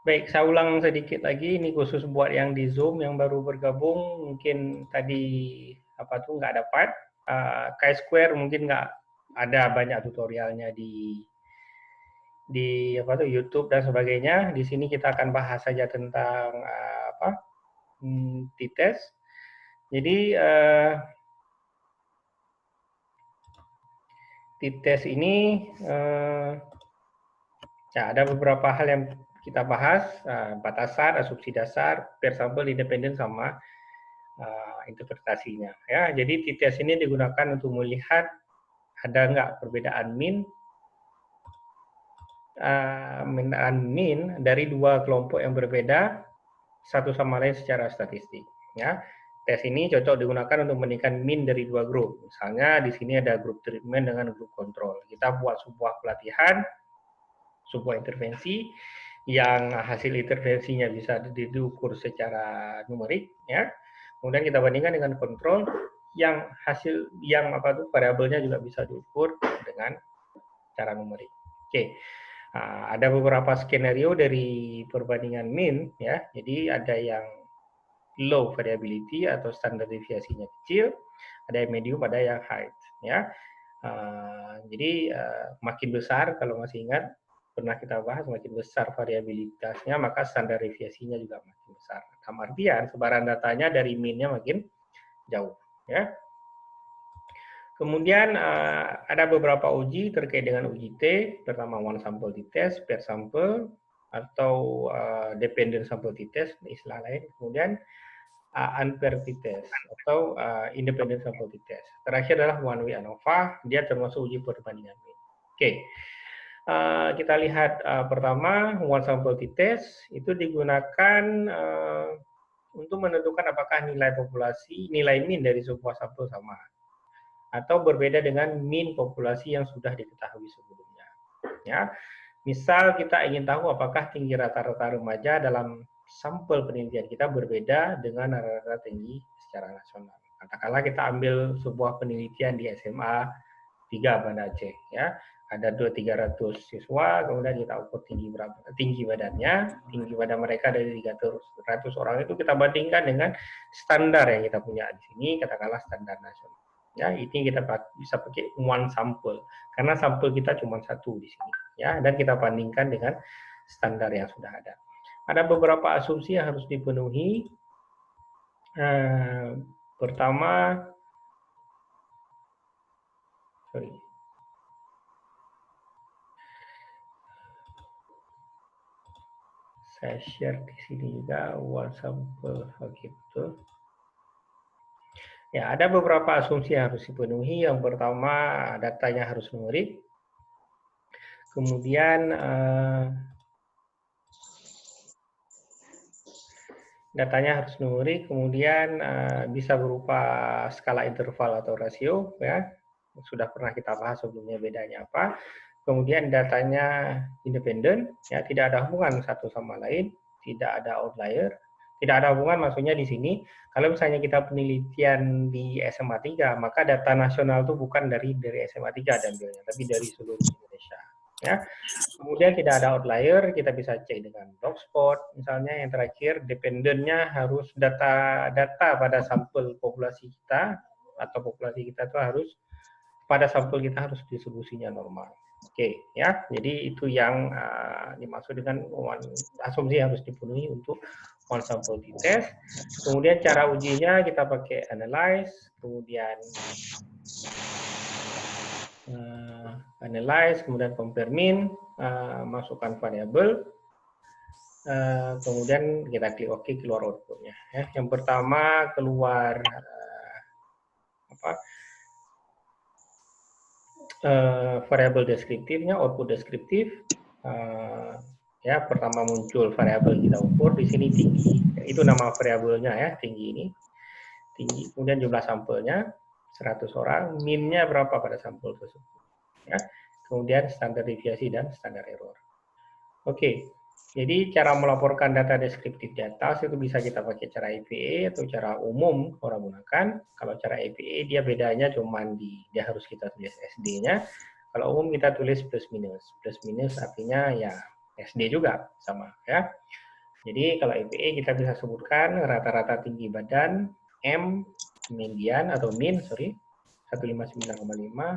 Baik, saya ulang sedikit lagi. Ini khusus buat yang di Zoom yang baru bergabung, mungkin tadi apa tuh nggak dapat. Chi-square mungkin nggak ada banyak tutorialnya di apa tuh YouTube dan sebagainya. Di sini kita akan bahas saja tentang t-test. Jadi t-test ini ya, ada beberapa hal yang kita bahas, batasan, asumsi dasar, pair sample, independen, sama interpretasinya. Ya, jadi t-test ini digunakan untuk melihat ada nggak perbedaan mean dari dua kelompok yang berbeda satu sama lain secara statistik. Ya, tes ini cocok digunakan untuk membandingkan mean dari dua grup. Misalnya di sini ada grup treatment dengan grup kontrol. Kita buat sebuah pelatihan, sebuah intervensi yang hasil intervensinya bisa diukur secara numerik, ya. Kemudian kita bandingkan dengan kontrol yang hasil yang apa tuh variabelnya juga bisa diukur dengan cara numerik. Oke. Ada beberapa skenario dari perbandingan mean, ya. Jadi ada yang low variability atau standar deviasinya kecil, ada yang medium, ada yang high, ya. Jadi makin besar, kalau masih ingat pernah kita bahas, makin besar variabilitasnya maka standar deviasinya juga makin besar. Dalam artian sebaran datanya dari mean-nya makin jauh, ya. Kemudian ada beberapa uji terkait dengan uji T, pertama one sample t-test, pair sample, atau dependent sample t-test, istilah lain. Kemudian unpaired t-test atau independent sample t-test. Terakhir adalah one way ANOVA, dia termasuk uji perbandingan mean. Oke. Kita lihat pertama, one sample t-test itu digunakan untuk menentukan apakah nilai populasi, nilai mean dari sebuah sampel sama atau berbeda dengan mean populasi yang sudah diketahui sebelumnya. Ya, misal kita ingin tahu apakah tinggi rata-rata remaja dalam sampel penelitian kita berbeda dengan rata-rata tinggi secara nasional. Katakanlah kita ambil sebuah penelitian di SMA 3 Banda Aceh, ya. Ada 200-300 siswa, kemudian kita ukur tinggi badannya, tinggi badan mereka dari 300 orang itu kita bandingkan dengan standar yang kita punya di sini, katakanlah standar nasional. Ya, ini kita bisa pakai one sample karena sampel kita cuma satu di sini, ya, dan kita bandingkan dengan standar yang sudah ada. Ada beberapa asumsi yang harus dipenuhi. Pertama, saya share di sini juga one sample, oke, betul. Ya, ada beberapa asumsi yang harus dipenuhi. Yang pertama, datanya harus numerik. Kemudian datanya harus numerik, kemudian bisa berupa skala interval atau rasio, ya. Sudah pernah kita bahas sebelumnya bedanya apa. Kemudian datanya independen, ya, tidak ada hubungan satu sama lain, tidak ada outlier. Tidak ada hubungan maksudnya di sini, kalau misalnya kita penelitian di SMA 3, maka data nasional itu bukan dari SMA 3 diambilnya, tapi dari seluruh Indonesia. Ya. Kemudian tidak ada outlier, kita bisa cek dengan blogspot. Misalnya yang terakhir, dependennya harus data pada sampel populasi kita, atau populasi kita itu harus, pada sampel kita harus distribusinya normal. Oke, ya. Jadi itu yang dimaksud dengan asumsi yang harus dipenuhi untuk one sample t-test. Kemudian cara ujinya kita pakai analyze, kemudian analyze, kemudian compare mean, masukkan variabel, kemudian kita klik OK, keluar outputnya. Ya. Yang pertama keluar variabel deskriptifnya, output deskriptif. Ya, pertama muncul variabel kita ukur di sini tinggi, itu nama variabelnya, ya, tinggi ini, tinggi. Kemudian jumlah sampelnya 100 orang, mean-nya berapa pada sampel tersebut, ya. Kemudian standar deviasi dan standar error. Oke, jadi cara melaporkan data deskriptif di atas itu bisa kita pakai cara EVA atau cara umum orang gunakan. Kalau cara EVA dia bedanya cuma dia harus kita tulis SD-nya. Kalau umum kita tulis plus minus. Plus minus artinya ya SD juga sama ya. Jadi kalau EPA kita bisa sebutkan rata-rata tinggi badan, M median atau min 159,5,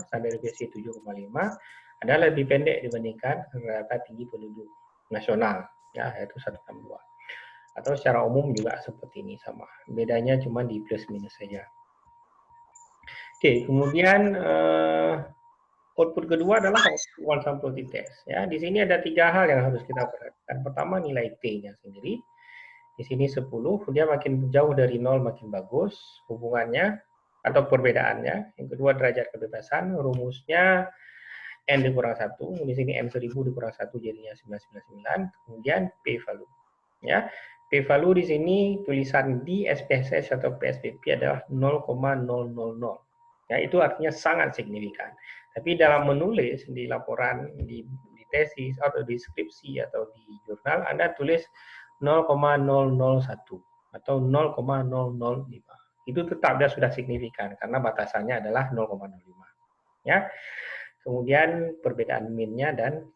standar deviasi 7,5 adalah lebih pendek dibandingkan rata tinggi penduduk nasional ya, yaitu 162. Atau secara umum juga seperti ini sama. Bedanya cuma di plus minus saja. Oke, kemudian output kedua adalah one sample t-test. Ya, di sini ada 3 hal yang harus kita perhatikan. Pertama, nilai t-nya sendiri. Di sini 10, dia makin jauh dari 0 makin bagus hubungannya atau perbedaannya. Yang kedua, derajat kebebasan. Rumusnya N dikurang 1. Di sini N1000 dikurang 1 jadinya 999. Kemudian p-value. Ya, p-value di sini tulisan di SPSS atau PSBB adalah 0,000. Ya, itu artinya sangat signifikan. Tapi dalam menulis di laporan, di tesis atau di skripsi atau di jurnal, Anda tulis 0,001 atau 0,005. Itu tetap sudah signifikan karena batasannya adalah 0,05. Ya. Kemudian perbedaan min-nya dan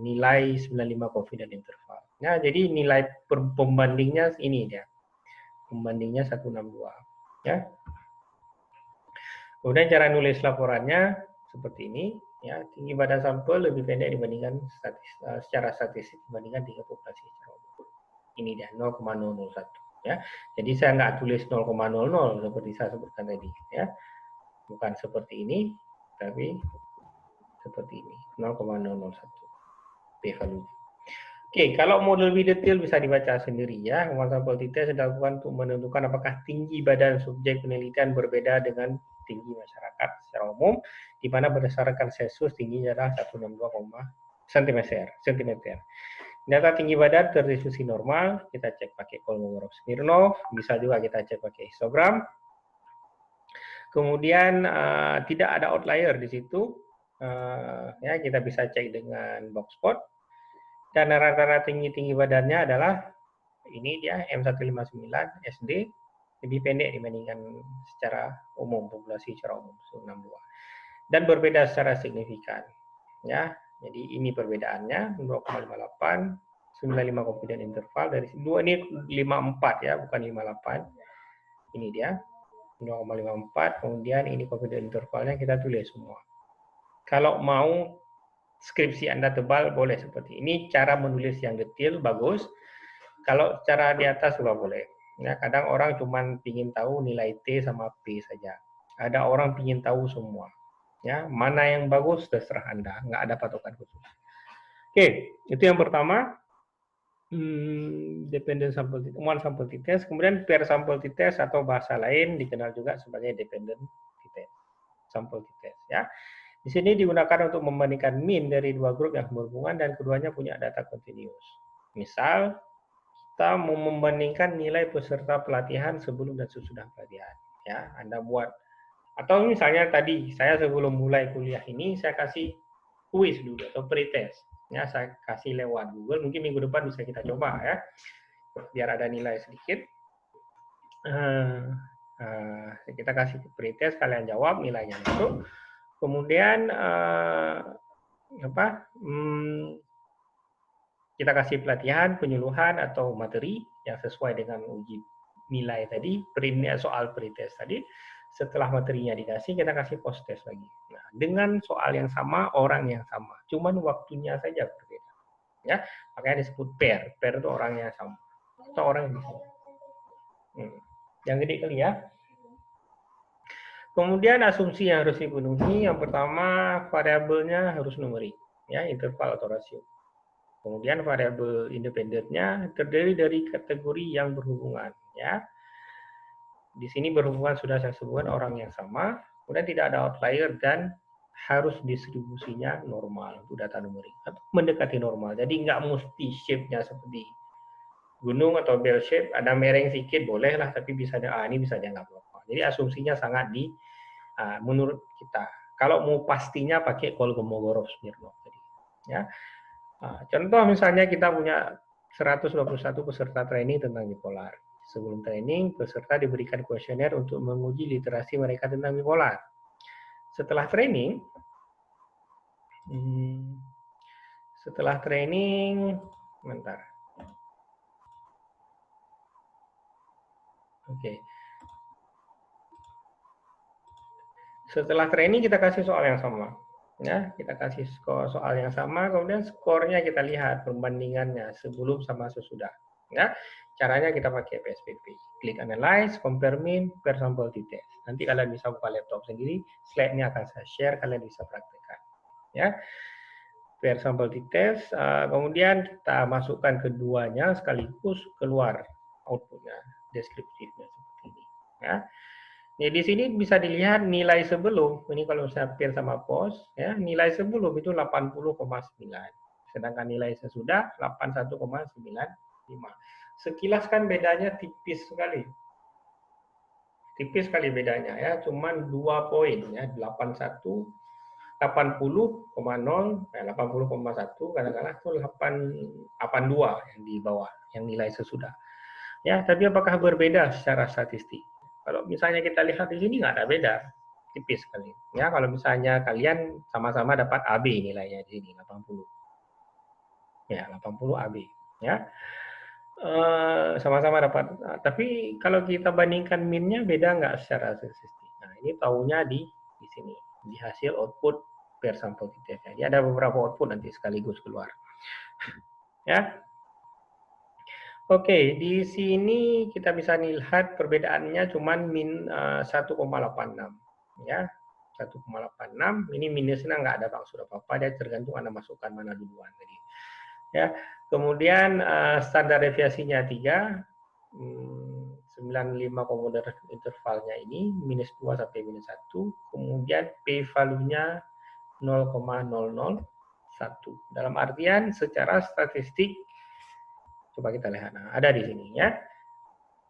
nilai 95 confidence interval. Nah, jadi nilai pembandingnya ini dia. Pembandingnya 162. Ya. Kemudian cara nulis laporannya seperti ini, ya, tinggi badan sampel lebih pendek dibandingkan secara statistik dibandingkan tinggi populasi secara umum. Ini dia 0,001 ya. Jadi saya nggak tulis 0,00 seperti saya sebutkan tadi ya. Bukan seperti ini, tapi seperti ini 0,001 p-value. Oke, kalau mau lebih detail bisa dibaca sendiri ya. One sample t-test dilakukan untuk menentukan apakah tinggi badan subjek penelitian berbeda dengan tinggi masyarakat secara umum, di mana berdasarkan sensus tingginya adalah 162, cm. Data tinggi badan terdistribusi normal, kita cek pakai Kolmogorov-Smirnov, bisa juga kita cek pakai histogram. Kemudian tidak ada outlier di situ, ya kita bisa cek dengan box plot. Dan rata-rata tinggi badannya adalah ini dia M159 SD, lebih pendek dibandingkan secara umum, populasi secara umum 162. Dan berbeda secara signifikan. Ya, jadi ini perbedaannya 2,58, 95 confidence interval dari 2 ini 54 ya, bukan 58. Ini dia 2,54, kemudian ini confidence intervalnya kita tulis semua. Kalau mau skripsi Anda tebal, boleh seperti ini. Cara menulis yang detail, bagus. Kalau cara di atas juga boleh. Ya, kadang orang cuma ingin tahu nilai T sama P saja. Ada orang ingin tahu semua. Ya, mana yang bagus, terserah Anda. Nggak ada patokan khusus. Oke, itu yang pertama. Dependent sample one sample t-test. Kemudian pair sample t-test atau bahasa lain dikenal juga sebagai dependent t-test. Sample t-test. Ya. Di sini digunakan untuk membandingkan mean dari dua grup yang berhubungan dan keduanya punya data continuous. Misal, kita mau membandingkan nilai peserta pelatihan sebelum dan sesudah pelatihan. Ya, Anda buat. Atau misalnya tadi, saya sebelum mulai kuliah ini, saya kasih kuis dulu atau pretest. Ya, saya kasih lewat Google. Mungkin minggu depan bisa kita coba ya, biar ada nilai sedikit. Kita kasih pretest, kalian jawab, nilainya masuk. Kemudian kita kasih pelatihan, penyuluhan atau materi yang sesuai dengan uji nilai tadi, soal pretest tadi. Setelah materinya dikasih, kita kasih post test lagi. Nah, dengan soal yang sama, orang yang sama, cuman waktunya saja berbeda. Ya, makanya disebut pair. Pair itu orang yang sama atau orang yang bisa. Yang gede kali ya. Kemudian asumsi yang harus dipenuhi, yang pertama variabelnya harus numerik, ya, interval atau rasio. Kemudian variabel independennya terdiri dari kategori yang berhubungan, ya. Di sini berhubungan sudah saya sebutkan orang yang sama, kemudian tidak ada outlier dan harus distribusinya normal untuk data numerik atau mendekati normal. Jadi nggak mesti shape-nya seperti gunung atau bell shape, ada mereng sedikit boleh lah, tapi bisa ini bisa nggak apa-apa. Jadi asumsinya sangat menurut kita. Kalau mau pastinya pakai Kolmogorov-Smirnov tadi. Ya. Contoh misalnya kita punya 121 peserta training tentang bipolar. Sebelum training, peserta diberikan kuesioner untuk menguji literasi mereka tentang bipolar. Setelah training, Setelah training, bentar. Oke. Setelah training kita kasih soal yang sama. Ya, kita kasih soal yang sama, kemudian skornya kita lihat perbandingannya sebelum sama sesudah. Ya, caranya kita pakai PSPP. Klik analyze, compare mean, per sample t-test. Nanti kalian bisa buka laptop sendiri, slide-nya akan saya share, kalian bisa praktekkan. Ya, per sample t-test, kemudian kita masukkan keduanya sekaligus keluar outputnya, deskriptifnya seperti ini. Ya. Ya, di sini bisa dilihat nilai sebelum, ini kalau saya pair sama post, ya, nilai sebelum itu 80,9. Sedangkan nilai sesudah 81,95. Sekilas kan bedanya tipis sekali. Tipis sekali bedanya ya, cuman 2 poin ya, 81 80,0 80,1 kadang-kadang itu 82 yang di bawah, yang nilai sesudah. Ya, tapi apakah berbeda secara statistik? Kalau misalnya kita lihat di sini nggak ada beda, tipis sekali. Ya, kalau misalnya kalian sama-sama dapat AB nilainya di sini 80. Ya, 80 AB. Ya, sama-sama dapat. Tapi kalau kita bandingkan minnya beda nggak secara statistik? Nah, ini tahunya di sini, di hasil output per sampel kita. Jadi ada beberapa output nanti sekaligus keluar. Ya, oke, di sini kita bisa lihat perbedaannya cuman min 1,86 ya. 1,86 ini minusnya nggak ada maksud apa-apa, dia tergantung Anda masukkan mana duluan tadi. Ya. Kemudian standar deviasinya 3, 95 komodo intervalnya ini minus 2 sampai minus 1, kemudian p value-nya 0,001. Dalam artian secara statistik coba kita lihat. Nah, ada di sini ya.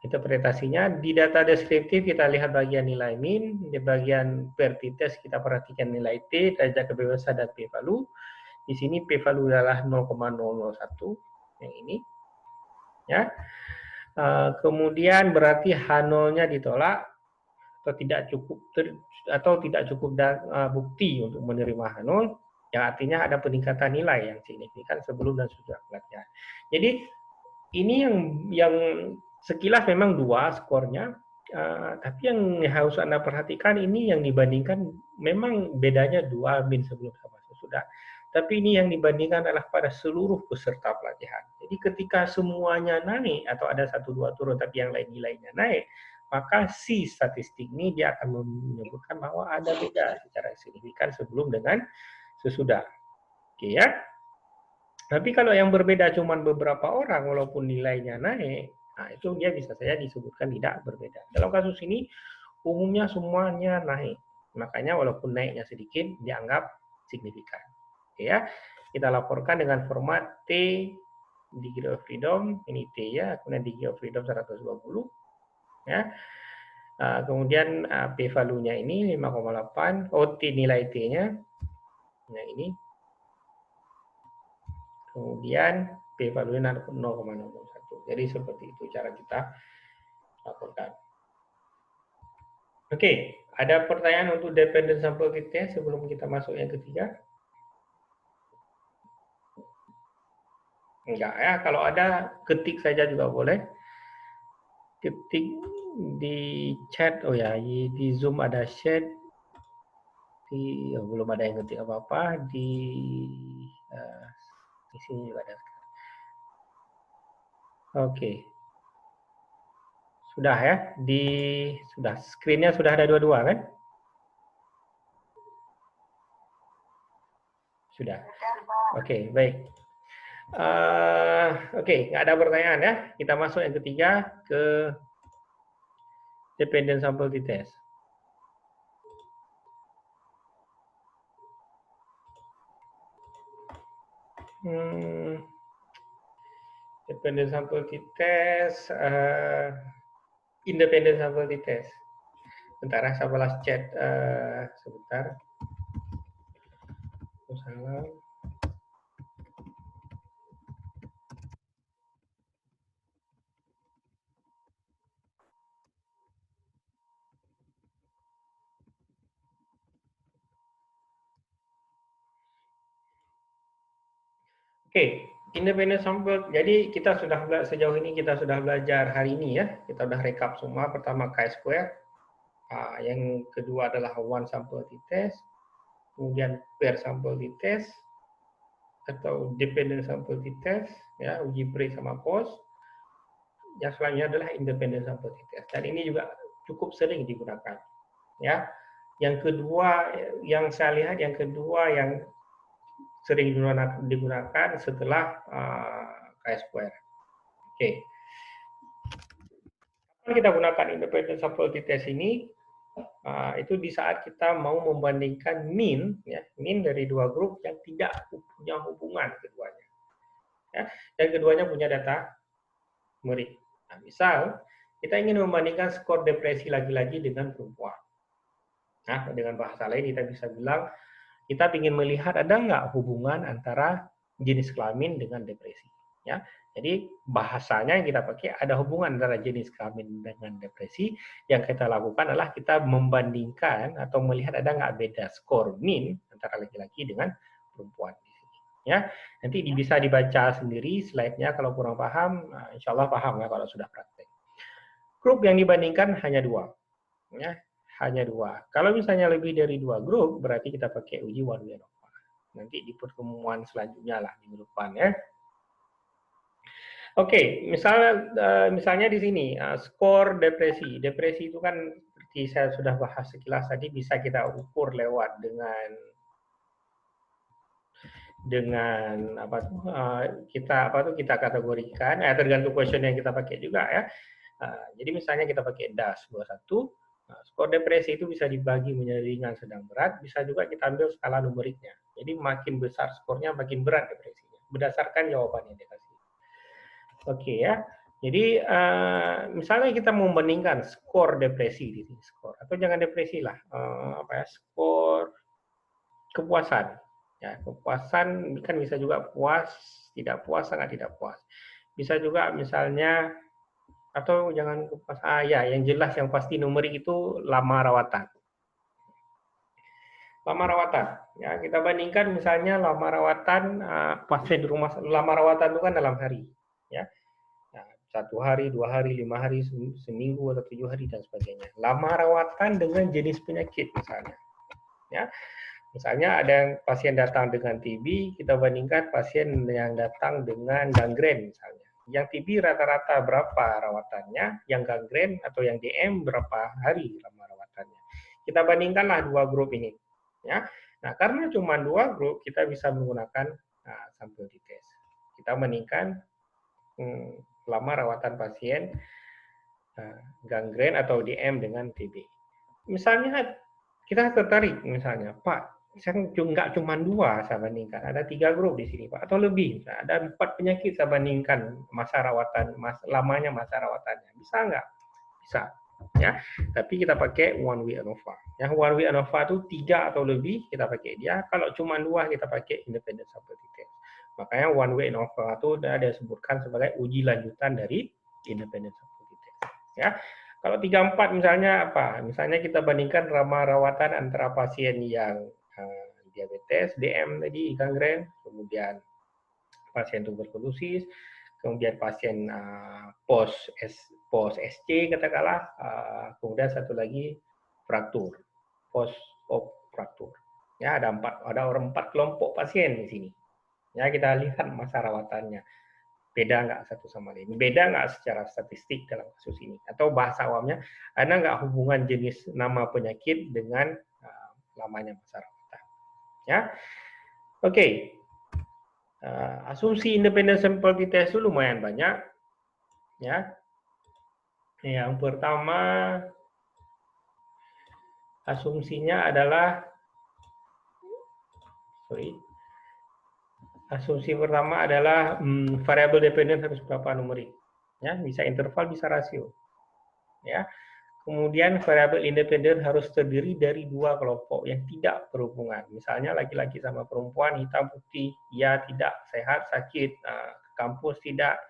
Interpretasinya di data deskriptif kita lihat bagian nilai min, di bagian per t-test kita perhatikan nilai t, derajat kebebasan dan p value. Di sini p value adalah 0,001 yang ini. Ya. Kemudian berarti H0-nya ditolak atau tidak cukup bukti untuk menerima H0, yang artinya ada peningkatan nilai yang signifikan sebelum dan sesudah pelatihan. Jadi ini yang sekilas memang 2 skornya, tapi yang harus Anda perhatikan ini yang dibandingkan memang bedanya 2 min sebelum sama sesudah. Tapi ini yang dibandingkan adalah pada seluruh peserta pelatihan. Jadi ketika semuanya naik atau ada 1-2 turun tapi yang lain nilainya naik, maka si statistik ini dia akan menyebutkan bahwa ada beda secara signifikan sebelum dengan sesudah. Oke ya. Tapi kalau yang berbeda cuma beberapa orang walaupun nilainya naik, nah itu dia bisa saja disebutkan tidak berbeda. Dalam kasus ini umumnya semuanya naik. Makanya walaupun naiknya sedikit dianggap signifikan. Oke ya. Kita laporkan dengan format T degree of freedom, ini T ya, kemudian degree of freedom 120 ya. Kemudian P value-nya ini 5,8, OT nilai T-nya. Nah, ini kemudian P value-nya 0,001. Jadi seperti itu cara kita laporkan. Oke, ada pertanyaan untuk dependent sample t-test sebelum kita masuk yang ketiga? Enggak ya, kalau ada ketik saja juga boleh. Ketik di chat, oh ya, di Zoom ada chat, belum ada yang ketik apa-apa, di sini juga ada. Oke. Sudah ya, sudah screen-nya sudah ada dua-dua kan? Sudah. Oke, baik. Oke, nggak ada pertanyaan ya. Kita masuk yang ketiga ke dependent sample t-test. Dependent sample t-test, independent sample t-test. Bentar, saya balas chat sebentar. Salam. Oke, independent sample. Jadi kita sudah sejauh ini kita sudah belajar hari ini ya. Kita sudah rekap semua. Pertama chi-square, yang kedua adalah one sample t-test, kemudian pair sample t-test atau dependent sample t-test, ya, uji pre sama post. Yang selanjutnya adalah independent sample t-test. Dan ini juga cukup sering digunakan, ya. Yang kedua, yang saya lihat yang kedua yang sering digunakan setelah chi-square. Oke. Kalau kita gunakan independent sample t-test ini, itu di saat kita mau membandingkan mean, ya, mean dari dua grup yang tidak punya hubungan keduanya, ya, dan keduanya punya data murid. Nah, misal kita ingin membandingkan skor depresi laki-laki dengan perempuan. Nah, dengan bahasa lain kita bisa bilang kita ingin melihat ada nggak hubungan antara jenis kelamin dengan depresi. Ya, jadi bahasanya yang kita pakai ada hubungan antara jenis kelamin dengan depresi. Yang kita lakukan adalah kita membandingkan atau melihat ada nggak beda skor mean antara laki-laki dengan perempuan di sini. Ya, nanti bisa dibaca sendiri slide-nya kalau kurang paham, insya Allah paham ya kalau sudah praktek. Grup yang dibandingkan hanya dua, ya, hanya dua. Kalau misalnya lebih dari dua grup, berarti kita pakai uji one way ANOVA. Nanti di pertemuan selanjutnya lah minggu depan ya. Oke, misalnya di sini skor depresi. Depresi itu kan seperti saya sudah bahas sekilas tadi bisa kita ukur lewat dengan kita kategorikan, tergantung question yang kita pakai juga ya. Jadi misalnya kita pakai DAS 21, skor depresi itu bisa dibagi menjadi ringan, sedang, berat. Bisa juga kita ambil skala numeriknya. Jadi makin besar skornya, makin berat depresinya. Berdasarkan jawaban yang dikasih. Oke ya. Jadi misalnya kita membandingkan skor depresi di sini, skor atau jangan depresi lah, skor kepuasan. Ya, kepuasan kan bisa juga puas, tidak puas, sangat tidak puas. Bisa juga misalnya atau jangan kepuasan, ya yang jelas yang pasti numerik itu lama rawatan. Lama rawatan, ya kita bandingkan misalnya lama rawatan pasien di rumah, lama rawatan itu kan dalam hari, ya. Nah, 1 hari, 2 hari, 5 hari, seminggu atau 7 hari dan sebagainya. Lama rawatan dengan jenis penyakit misalnya, ya. Misalnya ada yang pasien datang dengan TB, kita bandingkan pasien yang datang dengan gangren misalnya. Yang TB rata-rata berapa rawatannya, yang gangren atau yang DM berapa hari lama rawatannya. Kita bandingkanlah dua grup ini. Ya. Nah, karena cuma dua grup, kita bisa menggunakan sampel t-test. Kita bandingkan lama rawatan pasien gangren atau DM dengan TB. Misalnya kita tertarik misalnya, Pak, saya nggak cuma dua saya bandingkan, ada 3 grup di sini Pak, atau lebih, nah, ada 4 penyakit saya bandingkan masa rawatan, lamanya masa rawatannya, bisa nggak? Bisa, ya. Tapi kita pakai one way ANOVA. Yang one way ANOVA itu 3 atau lebih kita pakai dia, kalau cuma 2 kita pakai independent sample t-test. Makanya one way ANOVA itu sudah disebutkan sebagai uji lanjutan dari independent sample t-test. Ya. Kalau 3-4 misalnya apa? Misalnya kita bandingkan lama rawatan antara pasien yang diabetes, DM tadi, gangren, kemudian pasien tuberkulosis, kemudian pasien post SC katakanlah, kemudian satu lagi fraktur, post op fraktur. Ya, ada 4 kelompok pasien di sini. Ya, kita lihat masa rawatannya. Beda nggak satu sama lain? Beda nggak secara statistik dalam kasus ini? Atau bahasa awamnya, ada nggak hubungan jenis nama penyakit dengan lamanya masa rawatan? Ya, oke. Asumsi independent sample t-test itu lumayan banyak. Ya, yang pertama asumsinya adalah, asumsi pertama adalah variabel dependent harus berapa numerik, ya, bisa interval, bisa rasio, ya. Kemudian variabel independen harus terdiri dari 2 kelompok yang tidak berhubungan. Misalnya laki-laki sama perempuan, hitam putih, ya tidak, sehat sakit, kampus tidak,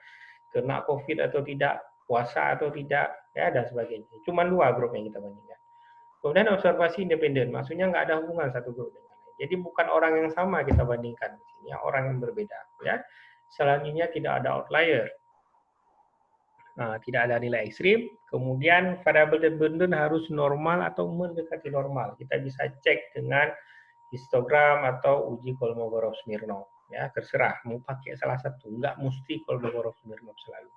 kena COVID atau tidak, puasa atau tidak, ya, dan sebagainya. Cuma 2 grup yang kita bandingkan. Kemudian observasi independen, maksudnya nggak ada hubungan satu grup dengan lain. Jadi bukan orang yang sama kita bandingkan, ya, orang yang berbeda. Ya. Selanjutnya tidak ada outlier. Tidak ada nilai ekstrim. Kemudian variabel dependent harus normal atau mendekati normal. Kita bisa cek dengan histogram atau uji Kolmogorov-Smirnov. Ya, terserah mau pakai salah satu, nggak mesti Kolmogorov-Smirnov selalu.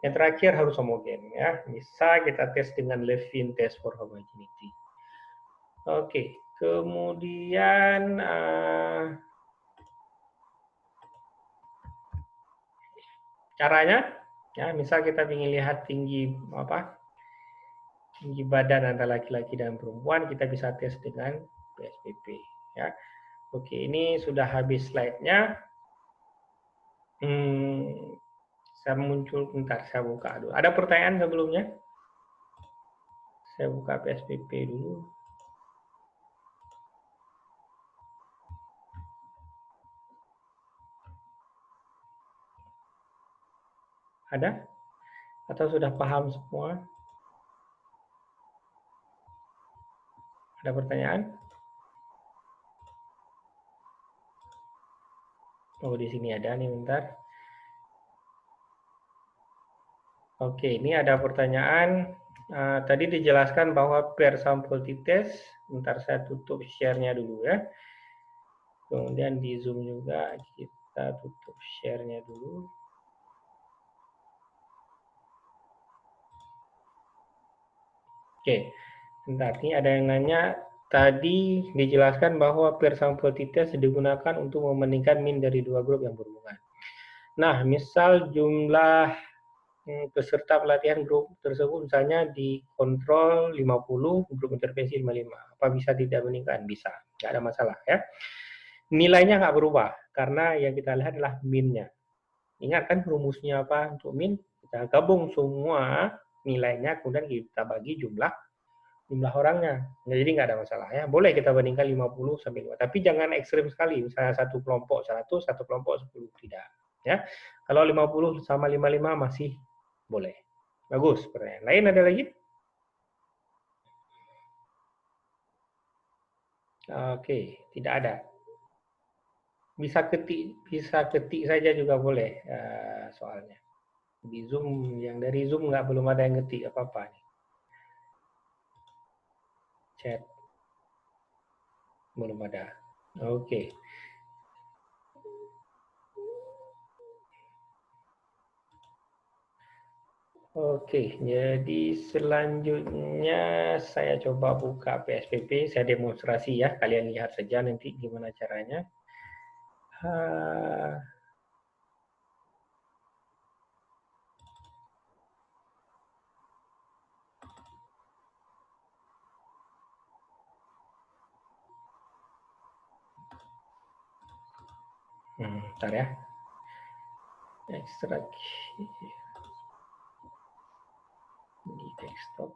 Yang terakhir harus homogen, ya. Bisa kita tes dengan Levine test for homogeneity. Oke, kemudian caranya, ya, misal kita ingin lihat tinggi badan antara laki-laki dan perempuan, kita bisa tes dengan PSPP. Ya. Oke, ini sudah habis slide-nya. Saya muncul, bentar, saya buka dulu. Ada pertanyaan sebelumnya? Saya buka PSPP dulu. Ada? Atau sudah paham semua? Ada pertanyaan? Oh, di sini ada nih, bentar. Oke, ini ada pertanyaan. Tadi dijelaskan bahwa per sampel t-test, bentar saya tutup share-nya dulu ya. Kemudian di Zoom juga kita tutup share-nya dulu. Oke, bentar, ini ada yang nanya, tadi dijelaskan bahwa per sampel t-test digunakan untuk membandingkan min dari dua grup yang berhubungan. Nah, misal jumlah peserta pelatihan grup tersebut misalnya dikontrol 50, grup intervensi 55. Apa bisa tidak bandingkan? Bisa, nggak ada masalah ya. Nilainya nggak berubah, karena yang kita lihat adalah min-nya. Ingat kan rumusnya apa untuk min? Kita gabung semua nilainya, kemudian kita bagi jumlah orangnya. Nah, jadi nggak ada masalah ya. Boleh kita bandingkan 50 sampai 5. Tapi jangan ekstrim sekali. Misalnya satu kelompok 100, satu kelompok 10. Tidak. Ya. Kalau 50 sama 55 masih boleh. Bagus. Pertanyaan lain ada lagi? Oke, tidak ada. Bisa ketik saja juga boleh soalnya. Di Zoom, yang dari Zoom belum ada yang ngetik apa-apa nih. Chat belum ada. Oke. Oke, jadi selanjutnya saya coba buka PSPP, saya demonstrasi ya, kalian lihat saja nanti gimana caranya. Bentar ya. Ekstrak di desktop.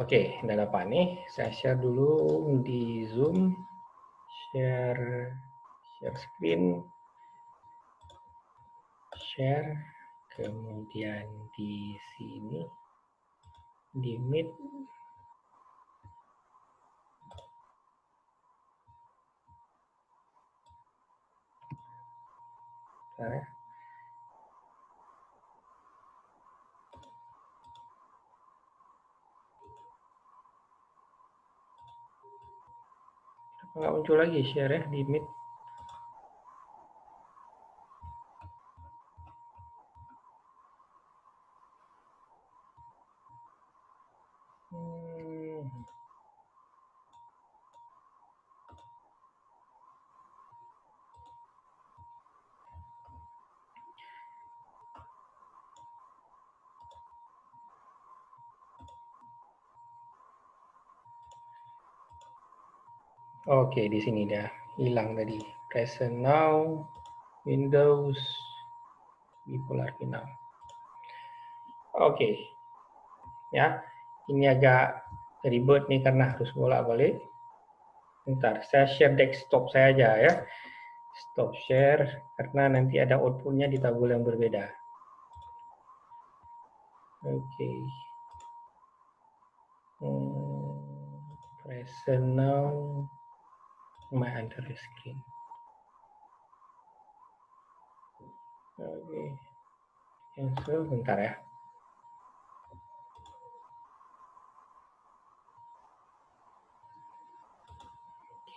Oke, udah dapat nih. Saya share dulu di Zoom. Share screen. Share. Kemudian di sini. Di Meet. Bentar ya. Nggak muncul lagi share ya di Meet. Oke, di sini dia hilang tadi. Present now, Windows, bipolar final. Oke, ya. Ini agak ribet nih karena harus bolak-balik. Bentar, saya share desktop saya aja ya. Stop share karena nanti ada outputnya di tabel yang berbeda. Oke. Present now, my entire screen. Oke. Cancel, bentar ya.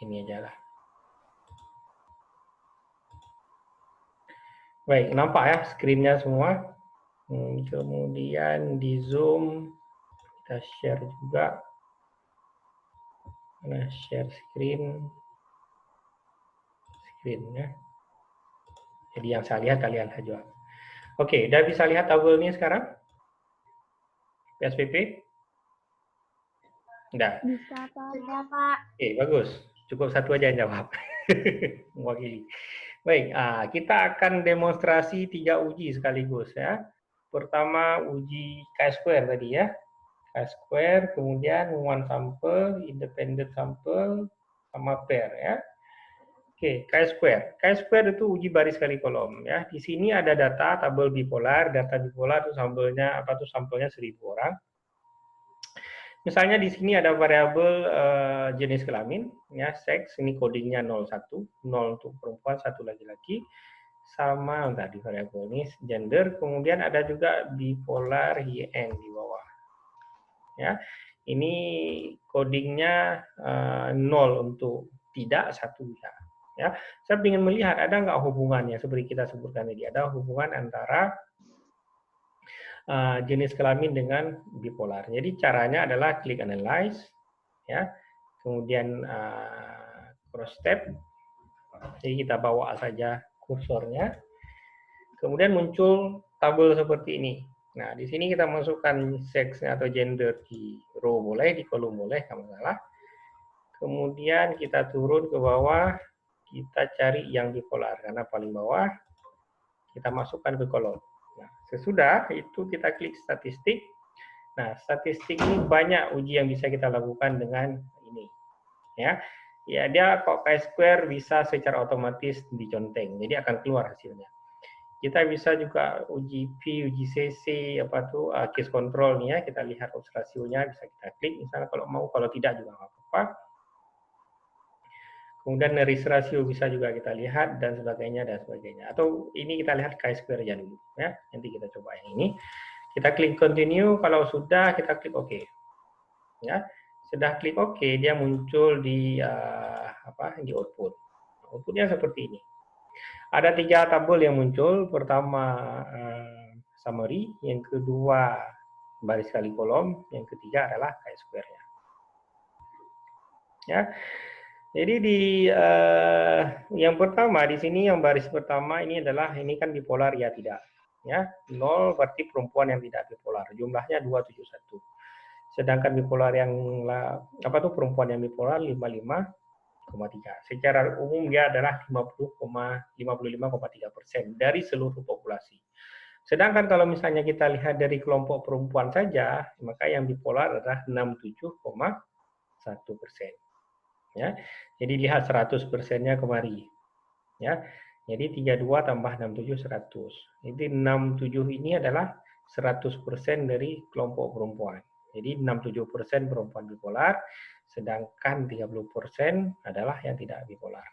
Ini aja lah. Baik, nampak ya screen-nya semua. Kemudian di zoom, kita share juga. Nah, share screen ya. Jadi yang saya lihat kalian saja. Oke, udah bisa lihat tabelnya sekarang? PSPP? Udah. Bisa, Pak. Bisa, Pak. Oke, bagus. Cukup satu aja yang jawab. Mewakili. Baik, kita akan demonstrasi 3 uji sekaligus ya. Pertama uji chi-square tadi ya. Chi-square, kemudian one sample, independent sample, sama pair ya. Oke, chi-square. Chi-square itu uji baris kali kolom ya. Di sini ada data tabel bipolar, data bipolar itu sampelnya sampelnya 1000 orang. Misalnya di sini ada variabel jenis kelamin ya, seks, ini codingnya 01, 0 untuk perempuan, 1 laki-laki. Sama tadi variabel ini gender, kemudian ada juga bipolar YN di bawah. Ya. Ini codingnya 0 untuk tidak, 1 ya. Ya, saya ingin melihat ada nggak hubungannya seperti kita sebutkan tadi, ada hubungan antara jenis kelamin dengan bipolar. Jadi caranya adalah klik analyze, ya, kemudian cross step. Jadi kita bawa saja kursornya, kemudian muncul tabel seperti ini. Nah, di sini kita masukkan seks atau gender di row boleh, di kolom boleh, nggak masalah. Kemudian kita turun ke bawah, kita cari yang bipolar, karena paling bawah kita masukkan ke kolom. Nah, sesudah itu kita klik statistik. Nah, statistik ini banyak uji yang bisa kita lakukan dengan ini. Ya, dia kok chi-square bisa secara otomatis diconteng, jadi akan keluar hasilnya. Kita bisa juga uji P, uji CC, case control nih ya, kita lihat odds rasionya, bisa kita klik misalnya kalau mau, kalau tidak juga nggak apa-apa. Kemudian risk ratio bisa juga kita lihat dan sebagainya. Atau ini kita lihat chi-square aja dulu ya. Nanti kita coba yang ini. Kita klik continue, kalau sudah kita klik OK. Ya. Sudah klik OK, dia muncul di di output. Outputnya seperti ini. Ada 3 tabel yang muncul. Pertama summary, yang kedua baris kali kolom, yang ketiga adalah chi-square-nya. Ya. Jadi di yang pertama di sini, yang baris pertama ini adalah ini kan bipolar ya tidak. Ya, 0 berarti perempuan yang tidak bipolar. Jumlahnya 271. Sedangkan bipolar yang perempuan yang bipolar 55,3. Secara umum dia adalah 55,3% dari seluruh populasi. Sedangkan kalau misalnya kita lihat dari kelompok perempuan saja, maka yang bipolar adalah 67,1%. Ya. Jadi lihat 100%-nya kemari. Ya. Jadi 32 tambah 67 100. Jadi 67 ini adalah 100% dari kelompok perempuan. Jadi 67% perempuan bipolar, sedangkan 30% adalah yang tidak bipolar.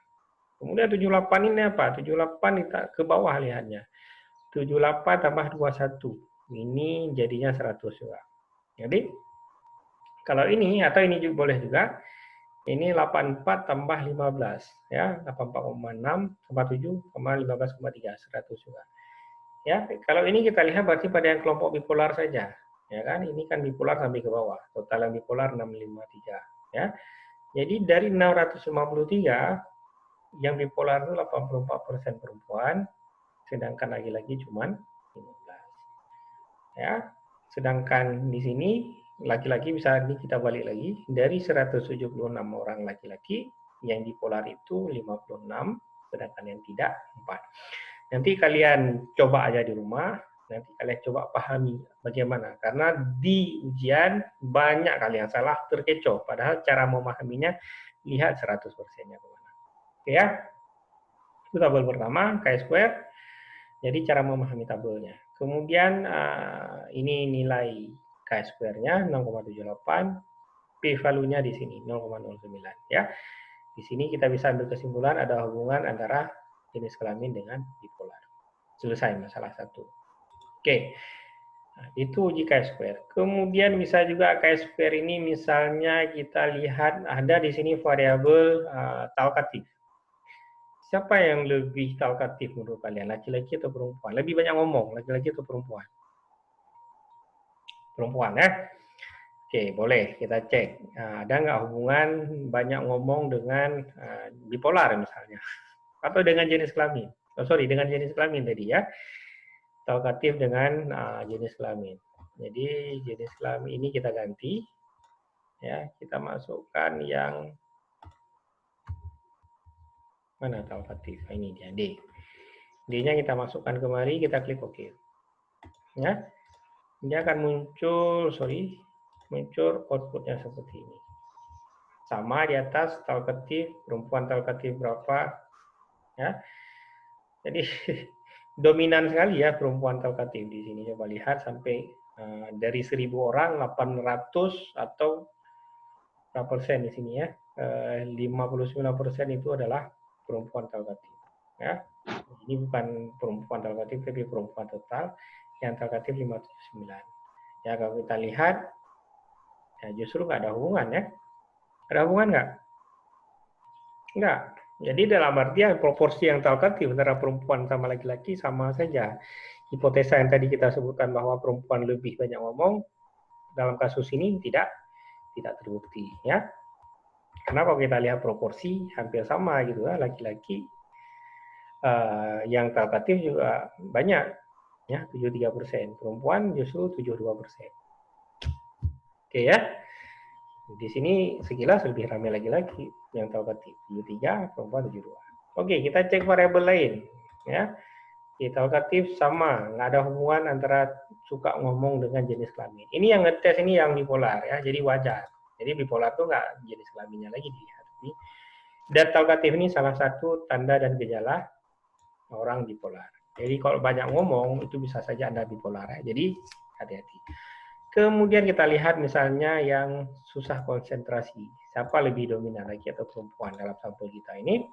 Kemudian 78 ini apa? 78 kita ke bawah lihatnya. 78 tambah 21. Ini jadinya 100 juga. Jadi kalau ini atau ini juga boleh juga. Ini 84 tambah 15 ya, 84,6 tambah 7 sama 15,3, 100 juga. Ya, kalau ini kita lihat berarti pada yang kelompok bipolar saja. Ya kan? Ini kan bipolar sampai ke bawah. Total yang bipolar 653 ya. Jadi dari 653 yang bipolar itu 84% perempuan, sedangkan laki-laki cuma 15. Ya. Sedangkan di sini laki-laki bisa kita balik lagi dari 176 orang laki-laki, yang bipolar itu 56, sedangkan yang tidak 4. Nanti kalian coba aja di rumah, nanti kalian coba pahami bagaimana. Karena di ujian banyak kali yang salah, terkecoh. Padahal cara memahaminya, lihat 100%-nya kemana. Oke ya, itu tabel pertama, chi-square. Jadi cara memahami tabelnya. Kemudian ini nilai chi-square-nya 0,78, p-value-nya di sini 0,09 ya. Di sini kita bisa ambil kesimpulan ada hubungan antara jenis kelamin dengan bipolar. Selesai masalah 1. Oke. Nah, itu uji chi-square. Kemudian bisa juga chi-square ini misalnya kita lihat ada di sini variabel talkatif. Siapa yang lebih talkatif menurut kalian? Laki-laki atau perempuan? Lebih banyak ngomong, laki-laki atau perempuan? Perempuan ya? Oke, boleh kita cek. Ada nggak hubungan banyak ngomong dengan bipolar misalnya? Atau dengan jenis kelamin? Dengan jenis kelamin tadi ya. Talkatif dengan jenis kelamin. Jadi jenis kelamin ini kita ganti. Ya, kita masukkan yang mana talkatif? Ini dia D. D-nya kita masukkan kemari, kita klik OK. Ya, dia akan muncul outputnya seperti ini. Sama di atas talkatif, perempuan talkatif berapa? Ya, jadi dominan sekali ya perempuan talkatif di sini. Coba lihat sampai dari 1.000 orang 800 atau berapa persen di sini ya? 59% itu adalah perempuan talkatif. Ya, ini bukan perempuan talkatif tapi perempuan total yang talkatif 59. Ya, kalau kita lihat, ya justru nggak ada hubungan ya. Ada hubungan nggak? Nggak. Jadi dalam artian proporsi yang talkatif antara perempuan sama laki-laki sama saja. Hipotesa yang tadi kita sebutkan bahwa perempuan lebih banyak ngomong, dalam kasus ini tidak terbukti ya. Karena kalau kita lihat proporsi hampir sama gitu ya, laki-laki yang talkatif juga banyak ya, 73%, perempuan justru 72%. Oke ya. Di sini sekilas lebih ramai laki-laki yang talkatif, 73, perempuan 72. Oke, kita cek variabel lain ya. Di talkatif sama, nggak ada hubungan antara suka ngomong dengan jenis kelamin. Ini yang ngetes ini yang bipolar ya, jadi wajar. Jadi bipolar tuh nggak jenis kelaminnya lagi dilihat. Dan talkatif ini salah satu tanda dan gejala orang bipolar. Jadi kalau banyak ngomong itu bisa saja Anda bipolar ya. Jadi hati-hati. Kemudian kita lihat misalnya yang susah konsentrasi. Siapa lebih dominan, laki atau perempuan dalam sampel kita ini?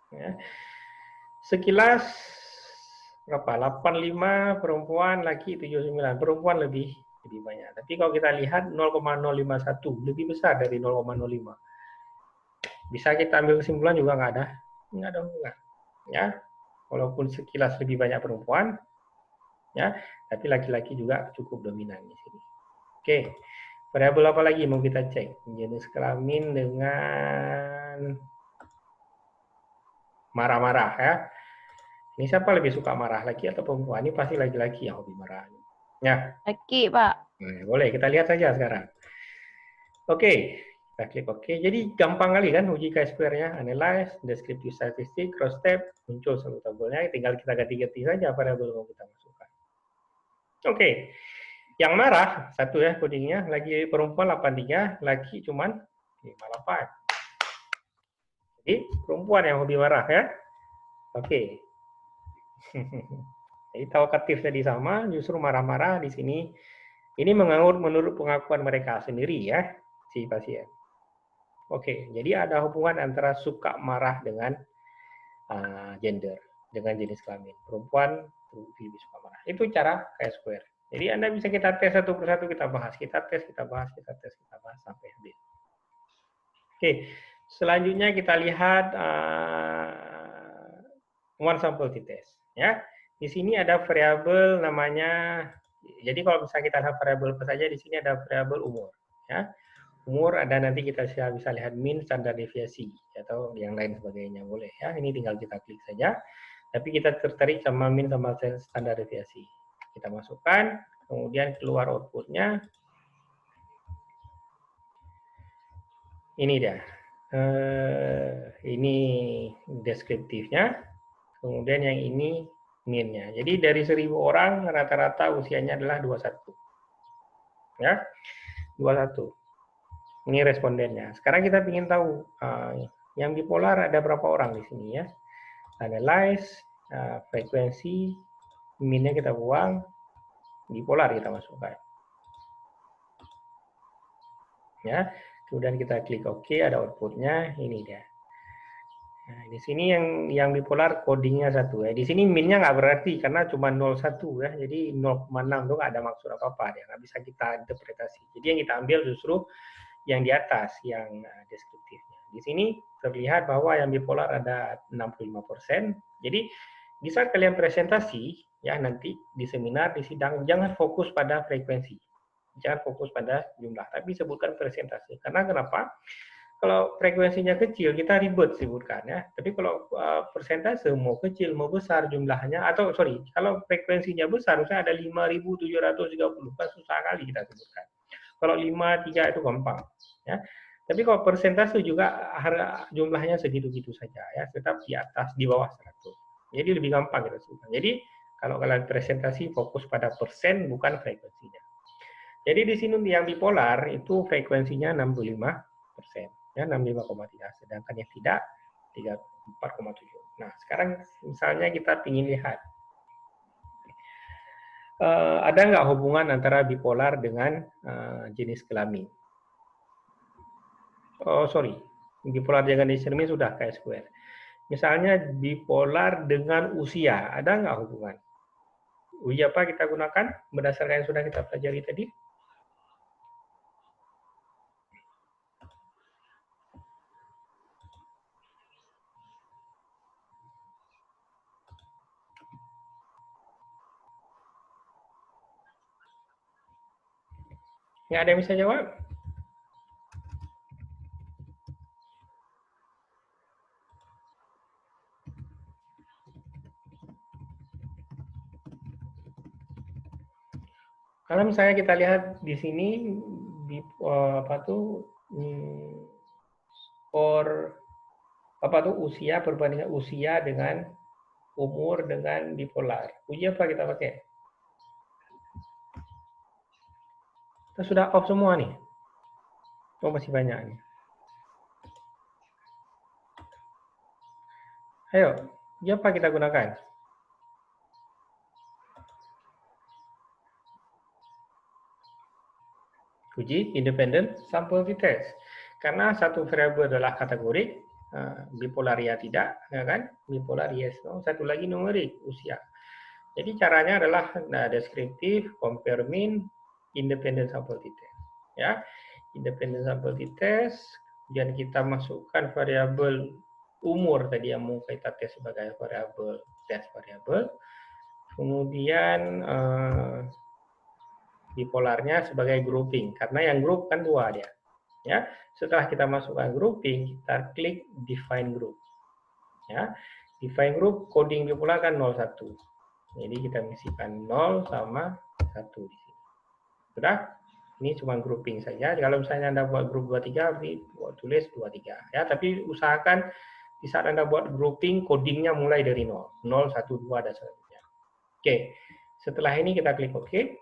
Ya. Sekilas berapa? 85 perempuan, laki 79. Perempuan lebih banyak. Tapi kalau kita lihat 0,051 lebih besar dari 0,05. Bisa kita ambil kesimpulan juga nggak ada hubungan. Ya, walaupun sekilas lebih banyak perempuan, ya, tapi laki-laki juga cukup dominan di sini. Oke, variabel apa lagi mau kita cek? Jenis kelamin dengan marah-marah ya. Ini siapa lebih suka marah, laki atau perempuan? Ini pasti laki-laki yang hobi marah. Ya. Laki, Pak. Nah, boleh kita lihat saja sekarang. Oke, kita klik OK. Jadi gampang kali kan uji chi-square-nya, analyze, descriptive statistik, cross step, muncul satu tabelnya, tinggal kita ganti-ganti saja variabel yang mau kita masukkan. Oke, yang marah satu ya kodingnya, lagi perempuan 83, laki cuman 58. Jadi perempuan yang hobi marah ya. Oke. Jadi talkatif tadi sama, justru marah-marah di sini. Ini menurut pengakuan mereka sendiri ya, si pasien. Oke, jadi ada hubungan antara suka marah dengan gender, dengan jenis kelamin. Perempuan lebih suka marah. Itu cara chi-square. Jadi Anda bisa kita tes satu persatu, kita bahas, kita tes, kita bahas sampai habis. Oke, selanjutnya kita lihat one sample t-test. Ya, di sini ada variabel namanya. Jadi kalau misalnya kita lihat variabel apa saja, di sini ada variabel umur. Ya, umur ada, nanti kita bisa lihat min, standar deviasi atau yang lain sebagainya boleh ya. Ini tinggal kita klik saja. Tapi kita tertarik sama min sama standar deviasi. Kita masukkan, kemudian keluar outputnya. Ini dia. Ini deskriptifnya. Kemudian yang ini min-nya. Jadi dari 1.000 orang rata-rata usianya adalah 21. Ya, 21. Ini respondennya. Sekarang kita ingin tahu yang bipolar ada berapa orang di sini ya. Analyze, frekuensi, min-nya kita buang, bipolar kita masukkan. Ya, kemudian kita klik OK, ada outputnya, ini dia. Nah, di sini yang bipolar codingnya 1 ya. Di sini min-nya nggak berarti karena cuma 01 ya. Jadi 0,6 itu nggak ada maksud apa-apa ya. Nggak bisa kita interpretasi. Jadi yang kita ambil justru yang di atas, yang deskriptifnya. Di sini terlihat bahwa yang bipolar ada 65%. Jadi di saat kalian presentasi ya nanti di seminar, di sidang, jangan fokus pada frekuensi. Jangan fokus pada jumlah, tapi sebutkan presentasi. Karena kenapa? Kalau frekuensinya kecil, kita ribet sebutkan ya. Tapi kalau persentase mau kecil, mau besar jumlahnya, atau kalau frekuensinya besar, misalnya ada 5.730, kan susah kali kita sebutkan. Kalau 5, 3 itu gampang. Ya. Tapi kalau persentase juga harga jumlahnya segitu-gitu saja ya, tetap di atas, di bawah 100. Jadi lebih gampang kita sebutkan. Jadi kalau kalian presentasi fokus pada persen, bukan frekuensinya. Jadi di sini yang bipolar itu frekuensinya 65%. Ya, 65,3, sedangkan yang tidak 34,7. Nah, sekarang misalnya kita ingin lihat ada nggak hubungan antara bipolar dengan jenis kelamin? Oh, bipolar dengan jenis kelamin sudah Chi-square. Misalnya bipolar dengan usia, ada nggak hubungan? Uji apa kita gunakan berdasarkan yang sudah kita pelajari tadi? Nggak ada yang bisa jawab? Karena misalnya kita lihat di sini skor usia perbandingan usia dengan umur dengan bipolar. Uji apa kita pakai? Kita sudah off semua nih. Oh, masih banyak nih. Ayo, uji apa kita gunakan? Uji independent sample t-test. Karena satu variabel adalah kategorik, bipolar ya tidak, ya kan? Bipolar yes, no. Satu lagi numerik, usia. Jadi caranya adalah deskriptif, compare mean, independent sample t-test. Ya, independent sample t-test, kemudian kita masukkan variabel umur tadi yang mau kita tes sebagai variabel tes variabel. Kemudian bipolarnya sebagai grouping karena yang group kan 2 dia. Ya, setelah kita masukkan grouping, kita klik define group. Ya, define group coding bipolar kan 01. Jadi kita misikan 0 sama 1 di sini. Sudah? Ini cuma grouping saja. Kalau misalnya Anda buat grup 23, berarti tulis 23. Ya, tapi usahakan di saat Anda buat grouping, codingnya mulai dari 0. 0, 1, 2, dan selanjutnya. Oke. Setelah ini kita klik OK.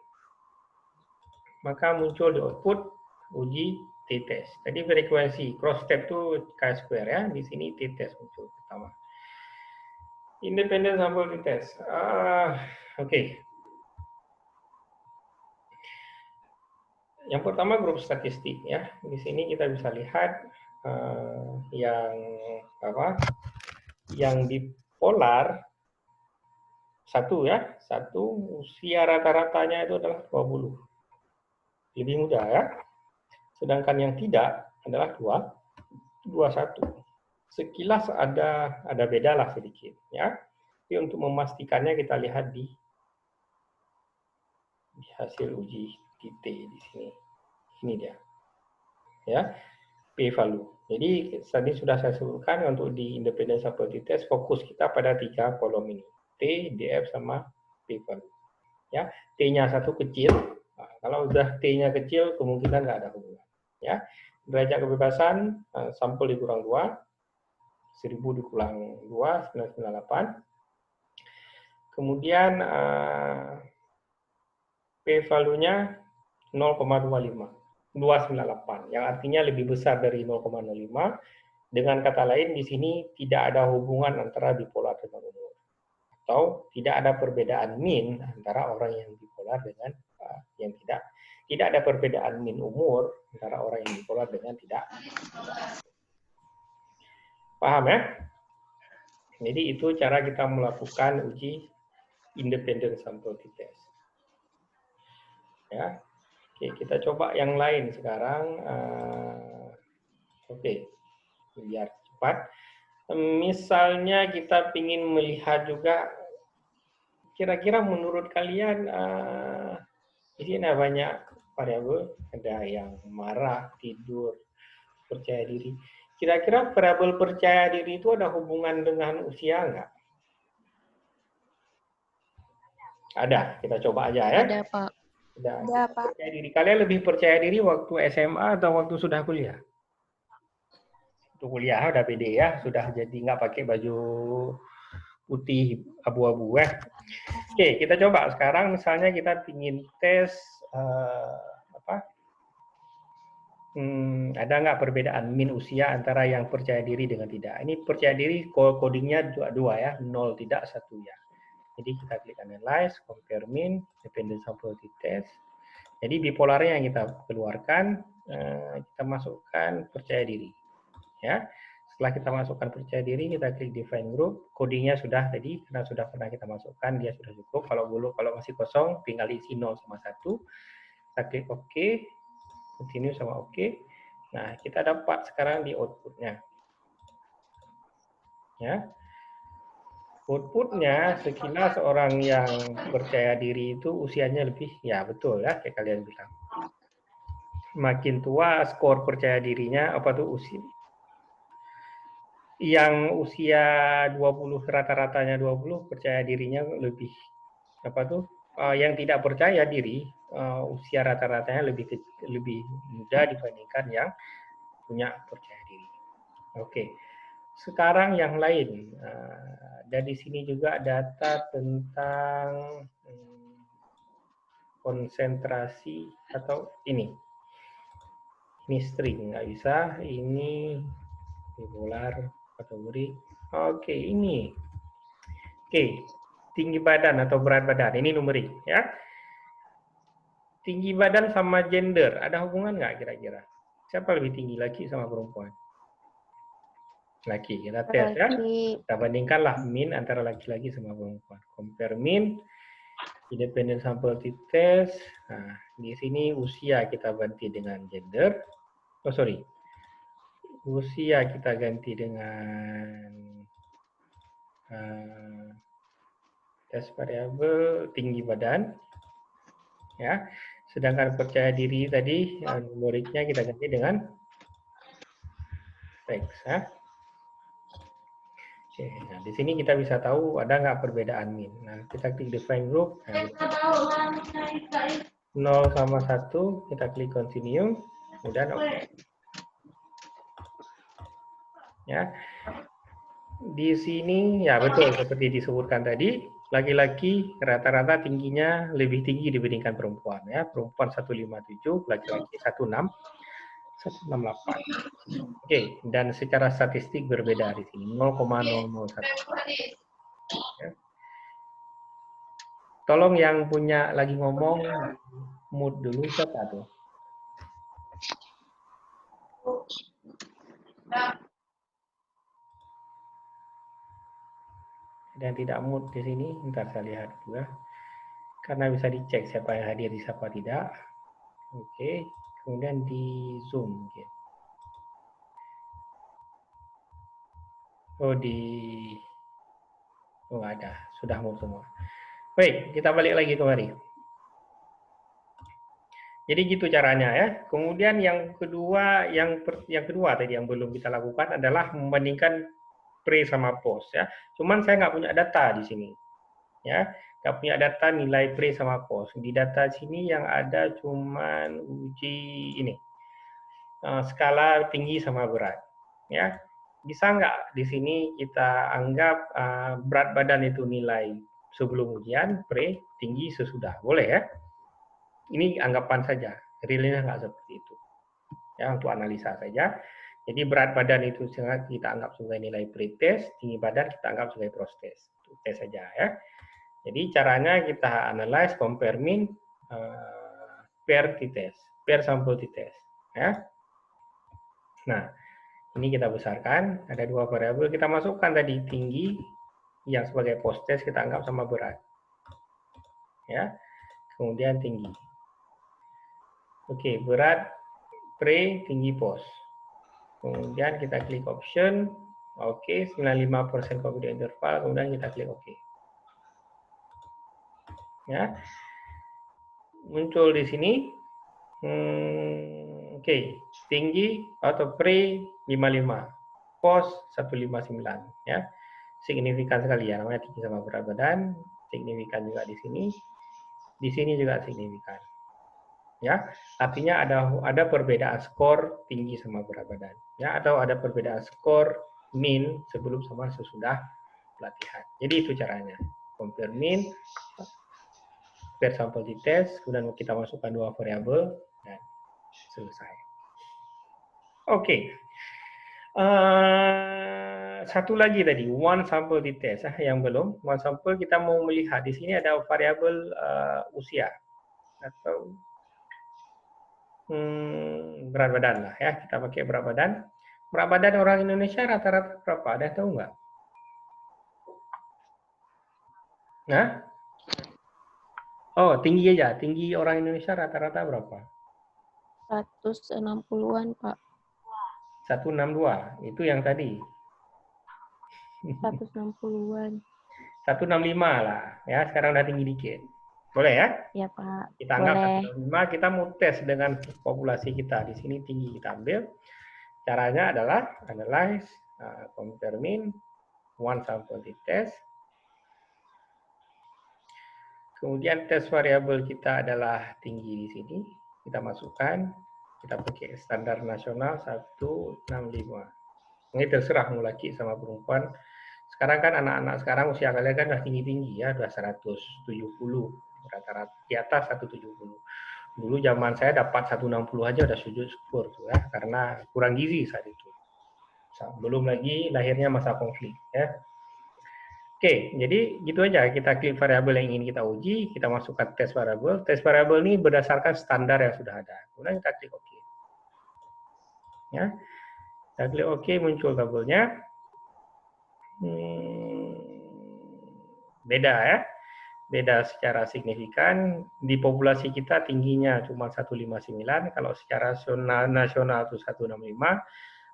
Maka muncul di output uji t-test. Tadi frekuensi cross step itu Chi-square ya. Di sini t-test muncul pertama. Independent sample t-test. Oke. Yang pertama grup statistik ya. Di sini kita bisa lihat yang bipolar 1 ya. 1 usia rata-ratanya itu adalah 20. Lebih muda ya. Sedangkan yang tidak adalah 21. Sekilas ada beda lah sedikit ya. Tapi untuk memastikannya kita lihat di hasil uji T di sini. Ini dia. Ya. P-value. Jadi tadi sudah saya sebutkan untuk di independent sample t-test fokus kita pada 3 kolom ini. T, DF sama P-value. Ya, T-nya 1 kecil. Nah, kalau udah T-nya kecil kemungkinan nggak ada hubungan. Ya. Derajat kebebasan, sampel dikurang 2, 1000 dikurang 2, 998. Kemudian p-value-nya 0,298, yang artinya lebih besar dari 0,05. Dengan kata lain, di sini tidak ada hubungan antara bipolar dengan umur, atau tidak ada perbedaan min antara orang yang bipolar dengan yang tidak. Tidak ada perbedaan min umur antara orang yang bipolar dengan tidak. Paham ya? Jadi itu cara kita melakukan uji independent sample t-test. Ya, oke, kita coba yang lain sekarang. Oke, biar cepat. Misalnya kita ingin melihat juga, kira-kira menurut kalian di sini ada banyak variabel, ada yang marah, tidur, percaya diri. Kira-kira variabel percaya diri itu ada hubungan dengan usia nggak? Ada, kita coba aja ya. Ada, Pak. Ada, Pak. Percaya diri. Kalian lebih percaya diri waktu SMA atau waktu sudah kuliah? Waktu kuliah udah pede ya, sudah jadi nggak pakai baju putih abu-abu ya. Oke, kita coba sekarang misalnya kita ingin tes ada nggak perbedaan min usia antara yang percaya diri dengan tidak. Ini percaya diri codingnya dua ya, 0 tidak, 1 ya. Jadi kita klik analyze, compare min, dependent sample t-test. Jadi bipolarnya yang kita keluarkan, kita masukkan percaya diri. Ya, setelah kita masukkan percaya diri, kita klik define group. Codingnya sudah tadi, karena sudah pernah kita masukkan, dia sudah cukup. Kalau masih kosong, tinggal isi 0 sama 1. Kita klik OK, continue sama OK. Nah, kita dapat sekarang di outputnya. Ya, outputnya sekilas orang yang percaya diri itu usianya lebih, ya betul ya, kayak kalian bilang. Makin tua, skor percaya dirinya, usia. Yang usia 20, rata-ratanya 20, percaya dirinya lebih, yang tidak percaya diri, usia rata-ratanya lebih muda dibandingkan yang punya percaya diri. Oke. Sekarang yang lain, dan di sini juga data tentang konsentrasi atau ini string, nggak bisa, ini bipolar kategori. Oke, ini. Oke, tinggi badan atau berat badan, ini numerik ya. Tinggi badan sama gender, ada hubungan nggak kira-kira? Siapa lebih tinggi, laki sama perempuan? Laki, kita tes ya. Kita bandingkanlah min antara laki-laki sama perempuan. Compare min, independent sample t-test. Nah, di sini usia kita ganti dengan gender. Oh, sorry. Usia kita ganti dengan tes variabel tinggi badan. Ya. Sedangkan percaya diri tadi, numeriknya kita ganti dengan teks. Ya. Oke, nah di sini kita bisa tahu ada nggak perbedaan min. Nah, kita klik define group. Nah, 0 sama 1, kita klik continue, kemudian OK. Ya. Di sini ya betul seperti disebutkan tadi, laki-laki rata-rata tingginya lebih tinggi dibandingkan perempuan ya. Perempuan 157, laki-laki 168. Oke, dan secara statistik berbeda di sini 0,001. Ya. Tolong yang punya lagi ngomong mute dulu, siapa tuh? Dan tidak mute di sini, ntar saya lihat juga. Karena bisa dicek siapa yang hadir, siapa tidak. Oke, kemudian di zoom. Oh, oh ada, sudah mute semua. Baik, kita balik lagi kemari. Jadi gitu caranya ya. Kemudian yang kedua, yang kedua tadi yang belum kita lakukan adalah membandingkan pre sama post ya. Cuman saya nggak punya data di sini. Ya, nggak punya data nilai pre sama post. Di data sini yang ada cuman uji ini. skala tinggi sama berat. Ya, bisa nggak di sini kita anggap berat badan itu nilai sebelum ujian, pre, tinggi, sesudah, boleh ya? Ini anggapan saja, realnya nggak seperti itu. Ya, untuk analisa saja. Jadi berat badan itu kita anggap sebagai nilai pre-test, tinggi badan kita anggap sebagai post-test. Tes saja ya. Jadi caranya kita analyze, compare mean, per t-test, per sampel t-test. Ya. Nah, ini kita besarkan, ada dua variabel, kita masukkan tadi tinggi, yang sebagai post-test kita anggap sama berat. Ya, kemudian tinggi. Oke, berat pre, tinggi post. Kemudian kita klik option, oke, 95% confidence interval, kemudian kita klik oke. Ya, muncul di sini, oke, tinggi atau pre 55, post 159, ya, signifikan sekali ya, namanya tinggi sama berat badan, signifikan juga di sini juga signifikan. Ya, artinya ada perbedaan skor tinggi sama berat badan, ya, atau ada perbedaan skor min sebelum sama sesudah pelatihan. Jadi itu caranya, compare min per sampel di tes, kemudian kita masukkan dua variabel dan selesai. Oke, satu lagi tadi, one sample di tes yang belum. One sample kita mau melihat di sini ada variabel usia atau berat badan lah ya, kita pakai berat badan. Berat badan orang Indonesia rata-rata berapa? Ada tahu nggak? Nah, oh tinggi aja, tinggi orang Indonesia rata-rata berapa? 160-an, Pak. 162, itu yang tadi. 160-an. 165 lah, ya sekarang udah tinggi dikit. Boleh ya? Ya, Pak. Kita anggap Boleh. 165, kita mau tes dengan populasi kita. Di sini tinggi kita ambil. Caranya adalah analyze, compare mean, one sample di test. Kemudian tes variabel kita adalah tinggi di sini. Kita masukkan, kita pakai standar nasional 165. Ini terserah mau laki sama perempuan. Sekarang kan anak-anak sekarang usia kalian kan udah tinggi-tinggi ya, udah 170, rata-rata di atas 170. Dulu zaman saya dapat 160 aja udah sujud syukur tuh ya, karena kurang gizi saat itu. Belum lagi lahirnya masa konflik ya. Oke, jadi gitu aja. Kita klik variabel yang ingin kita uji, kita masukkan tes variabel. Tes variabel ini berdasarkan standar yang sudah ada. Kemudian kita klik OK. Ya, kita klik OK, muncul tabelnya. Beda ya, beda secara signifikan. Di populasi kita tingginya cuma 159, kalau secara nasional itu 165,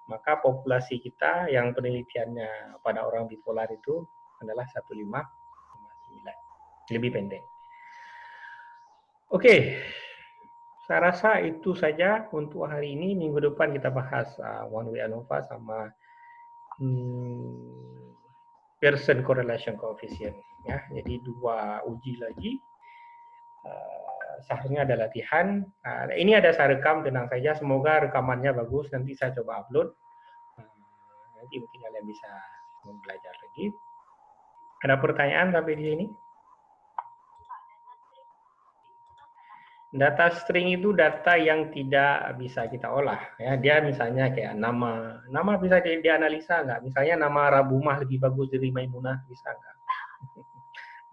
maka populasi kita yang penelitiannya pada orang bipolar itu adalah 1559, lebih pendek. Oke, saya rasa itu saja untuk hari ini. Minggu depan kita bahas one way ANOVA sama Pearson correlation coefficient ya. Jadi dua uji lagi. Seharusnya ada latihan. Ini ada saya rekam, tenang saja. Semoga rekamannya bagus. Nanti saya coba upload. Nanti mungkin kalian bisa belajar lagi. Ada pertanyaan sampai di sini? Data string itu data yang tidak bisa kita olah. Ya, dia misalnya kayak nama bisa dianalisa nggak? Misalnya nama Rabumah lebih bagus dari Maimunah, bisa nggak?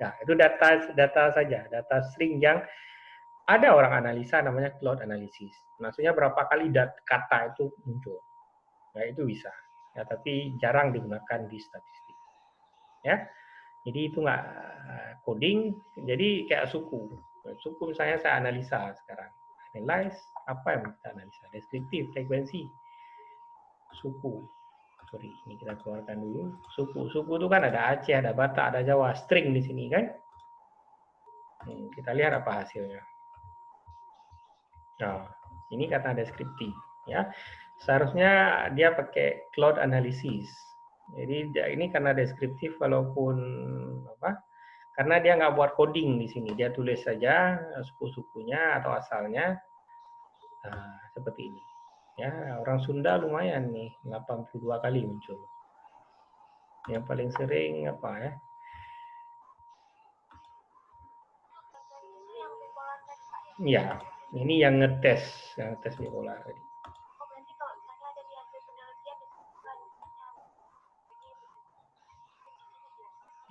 Nah, itu data saja, data string yang ada orang analisa namanya cloud analysis. Maksudnya berapa kali kata itu muncul. Ya, itu bisa. Ya, tapi jarang digunakan di statistik. Ya, jadi itu nggak coding. Jadi kayak suku. Suku misalnya saya analisa sekarang. Analyze apa yang kita analisa? Deskriptif, frekuensi, suku. Sorry, ini kita keluarkan dulu. Suku itu kan ada Aceh, ada Batak, ada Jawa. String di sini kan. Kita lihat apa hasilnya. Nah, ini karena deskriptif, ya. Seharusnya dia pakai cloud analysis. Jadi ini karena deskriptif, walaupun apa? Karena dia nggak buat coding di sini, dia tulis saja suku-sukunya atau asalnya seperti ini. Ya, orang Sunda lumayan nih, 82 kali muncul. Yang paling sering apa ya? Ya, ini yang ngetes bipolar tadi.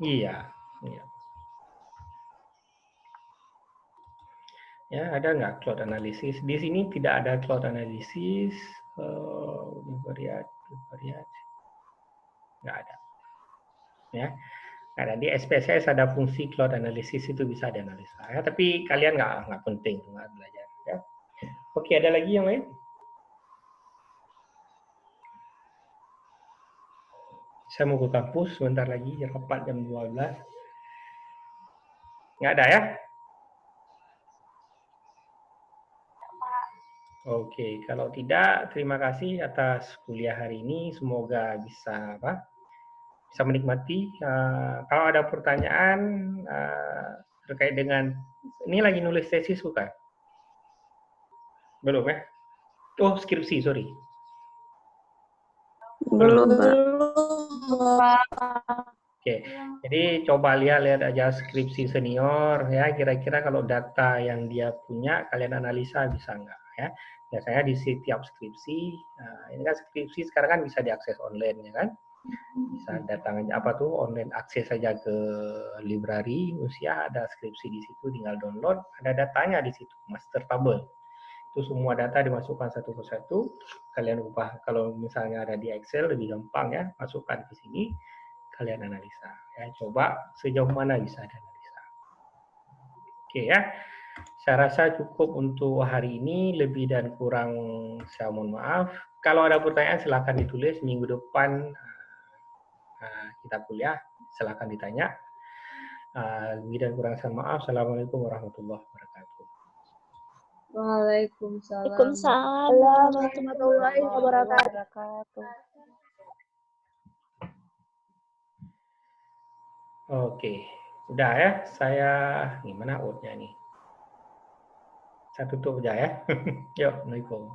Iya, iya. Ya, ada nggak cloud analysis? Di sini tidak ada cloud analysis. Variat, nggak ada. Ya, nah, di SPSS ada fungsi cloud analysis itu bisa dianalisa. Ya, tapi kalian nggak penting nggak belajar. Ya. Oke, ada lagi yang lain? Saya mau ke kampus sebentar lagi, rapat jam 12. Nggak ada ya? Oke, kalau tidak, terima kasih atas kuliah hari ini. Semoga bisa bisa menikmati. Kalau ada pertanyaan terkait dengan ini lagi nulis tesis bukan? Belum ya? Oh, skripsi, sorry. Belum, Pak. Oke, jadi coba lihat aja skripsi senior ya. Kira-kira kalau data yang dia punya kalian analisa bisa nggak ya? Biasanya di setiap skripsi, ini kan skripsi sekarang kan bisa diakses online ya kan? Bisa datang aja apa tuh online akses saja ke library usia ada skripsi di situ tinggal download ada datanya di situ master table itu semua data dimasukkan satu persatu kalian ubah kalau misalnya ada di Excel lebih gampang ya masukkan ke sini kalian analisa ya coba sejauh mana bisa dianalisa oke ya saya rasa cukup untuk hari ini lebih dan kurang saya mohon maaf kalau ada pertanyaan silahkan ditulis minggu depan kita kuliah silahkan ditanya lebih dan kurang saya maaf assalamualaikum warahmatullahi wabarakatuh. Waalaikumsalam warahmatullahi wabarakatuh. Oke, udah ya. Saya gimana outnya nih? Saya tutup aja ya. Yuk, assalamualaikum.